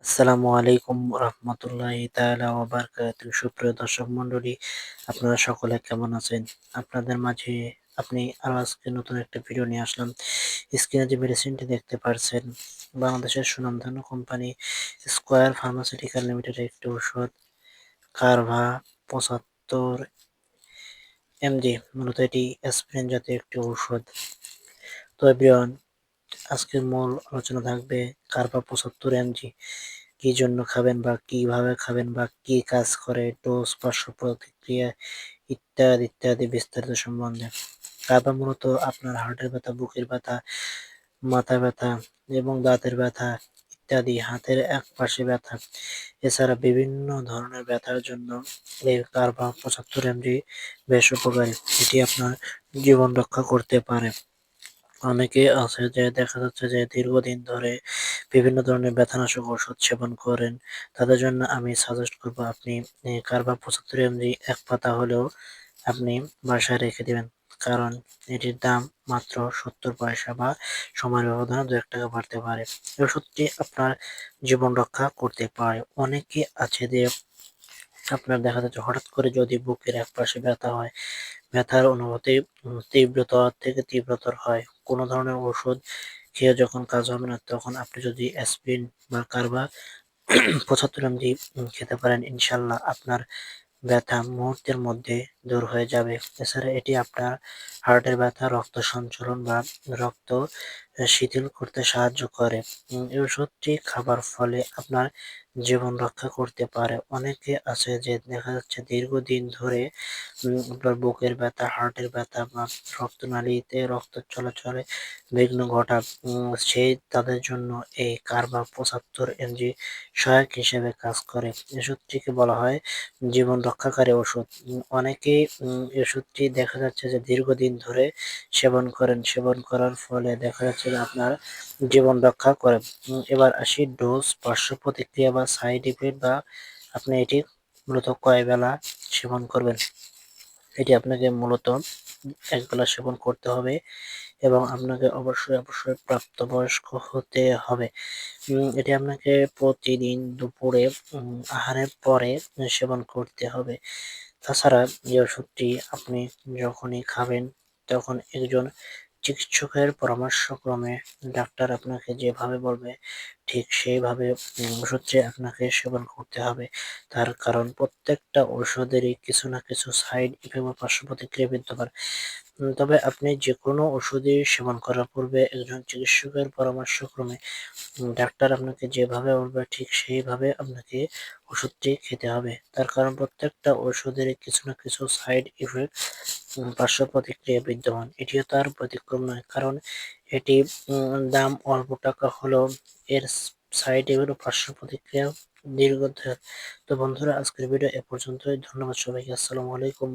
আসসালামু আলাইকুম রহমতুল্লাহি তাআলা ওয়া বারাকাতুহু। সুপ্রিয় দর্শক মণ্ডলী, আপনারা সকলে কেমন আছেন? আপনাদের মাঝে আরো আজকে নতুন একটা ভিডিও নিয়ে আসলাম। স্ক্রিনে যে মেডিসিনটি দেখতে পারছেন, বাংলাদেশের সুনামধন্য কোম্পানি স্কয়ার ফার্মাসিউটিক্যাল লিমিটেডের একটি ওষুধ কারভা ৭৫ এমজি। মূলত এটি অ্যাসপিরিন জাতীয় একটি ঔষধ। তো এভরিওয়ান, আজকের মূল আলোচনা থাকবে কারভা ৭৫ এমজি কি জন্য খাবেন বা কিভাবে খাবেন বা কি কাজ করে, ডোজ, পার্শ্ব প্রতিক্রিয়া ইত্যাদি ইত্যাদি বিস্তারিত সম্বন্ধে। কারভা মূলত আপনার হার্টের ব্যথা, বুকের ব্যথা, মাথা ব্যথা এবং দাঁতের ব্যথা ইত্যাদি, হাতের এক পাশে ব্যথা, এছাড়া বিভিন্ন ধরনের ব্যথার জন্য এই কারভা ৭৫ এমজি বেশ উপকারী। এটি আপনার জীবন রক্ষা করতে পারে। অনেকে আছে যে দেখা যাচ্ছে যে দীর্ঘদিন ধরে বিভিন্ন ধরনের ব্যথানাশক ওষুধ সেবন করেন। তাদের জন্য আমি সাজেস্ট করব আপনি কারভা ৭৫ এমজি এক পাতা হলেও আপনি বাসায় রেখে দিবেন। কারণ এটির দাম মাত্র ৭০ পয়সা বা সময়ের ব্যবধানে ৳২-১ বাড়তে পারে। এই ওষুধটি আপনার জীবন রক্ষা করতে পারে। অনেকে আছে যে আপনার দেখা যাচ্ছে হঠাৎ করে যদি বুকের একপাশে ব্যথা হয়, ব্যথার অনুভূতি তীব্রতর থেকে তীব্রতর হয়। কোনো ধরনের ওষুধ খেয়ে যখন কাজ হবে না, তখন আপনি যদি অ্যাসপিরিন বা কারভা ৭৫ এমজি খেতে পারেন, ইনশাআল্লাহ আপনার ব্যথা মুহূর্তের মধ্যে দূর হয়ে যাবে। এছাড়া এটি আপনার হার্টের ব্যথা, রক্ত সঞ্চালন বা রক্ত শিথিল করতে সাহায্য করে। এই ওষুধটি খাবার ফলে আপনার জীবন রক্ষা করতে পারে। অনেকে আছে যে দেখা যাচ্ছে দীর্ঘদিন ধরে আপনার বুকের ব্যথা, হার্টের ব্যথা বা রক্তনালীতে রক্ত চলাচলে বিঘ্ন ঘটা, তাদের জন্য এই কারভা ৭৫ এমজি সহায়ক হিসেবে কাজ করে। ওষুধটিকে বলা হয় জীবন রক্ষাকারী ওষুধ। অনেকেই এই ওষুধটি দেখা যাচ্ছে যে দীর্ঘদিন ধরে সেবন করেন। সেবন করার ফলে দেখা যাচ্ছে যে আপনার জীবন রক্ষা করে। এবার আসি ডোজ, পার্শ্ব প্রতিক্রিয়া বা সাইড ইফেক্ট বা আপনি এটি মূলত কয় বেলা সেবন করবেন। এটি আপনাকে মূলত একবেলা সেবন করতে হবে এবং আপনাকে অবশ্যই প্রাপ্তবয়স্ক হতে হবে। এটি আপনাকে প্রতিদিন দুপুরে আহারের পরে সেবন করতে হবে। তাছাড়া এই ওষুধটি আপনি যখনই খাবেন, তখন একজন চিকিৎসকের পরামর্শক্রমে ডাক্তার আপনাকে যেভাবে বলবে ঠিক সেইভাবে ওষুধটি আপনাকে সেবন করতে হবে। তার কারণ প্রত্যেকটা ঔষধেরই কিছু না কিছু সাইড ইফেক্ট বা পার্শ্ব প্রতিক্রিয়া বিদ্যমান। তবে আপনি যেকোনো ওষুধই সেবন করার পূর্বে একজন চিকিৎসকের পরামর্শক্রমে ডাক্তার আপনাকে যেভাবে বলবে ঠিক সেইভাবে আপনাকে ওষুধটি খেতে হবে। তার কারণ প্রত্যেকটা ওষুধেরই কিছু না কিছু সাইড ইফেক্ট, পার্শ্ব প্রতিক্রিয়া বিদ্যমান। এটিও তার ব্যতিক্রম নয়। কারণ এটি দাম অল্প টাকা হলেও এর সাইড ইফেক্ট ও পার্শ্ব প্রতিক্রিয়া দীর্ঘ। তো বন্ধুরা, আজকের ভিডিও এ পর্যন্তই। ধন্যবাদ সবাইকে। আসসালামু আলাইকুম।